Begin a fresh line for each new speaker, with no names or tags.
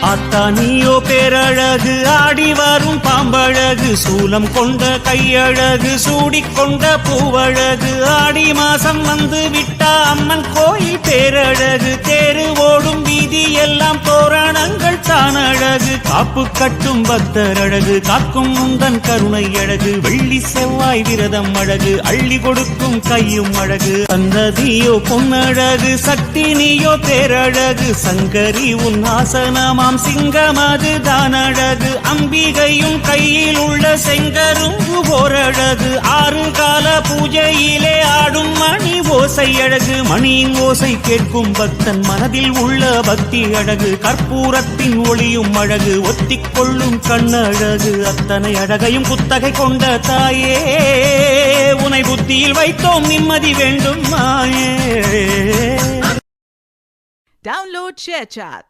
அத்தானியோ பேரழகு ஆடி வரும் பாம்பழகு சூலம் கொண்ட கையழகு சூடிக்கொண்ட பூவழகு ஆடி மாசம் வந்து விட்டா அம்மன் கோயில் பேரழகு தேரு ஓடும் வீதி எல்லாம் தோரணங்கள் தானழகு காப்பு கட்டும் பக்தர் அழகு காக்கும் முந்தன் கருணை அழகு வெள்ளி செவ்வாய் விரதம் அழகு அள்ளி கொடுக்கும் கையும் அழகு சந்ததியோ பொன்னழகு சக்தி நீயோ பேரழகு சங்கரி உன் ஆசனமாம் சிங்கமது தானழகு அம்பிகையும் கையில் உள்ள செங்கரும்பு போரழகு ஆறு கால பூஜையிலே ஆடும் மணி ஓசை அழகு மணியின் ஓசை கேட்கும் பக்தன் மனதில் உள்ள பக்தி அழகு கற்பூரத்தின் ஒளியும் அழகு ஒத்திக்கொள்ளும் கண்ணழகு அத்தனை அழகையும் குத்தகை கொண்ட தாயே உனை புத்தியில் வைத்தோம் நிம்மதி வேண்டும் மாயே.
Download ShareChat.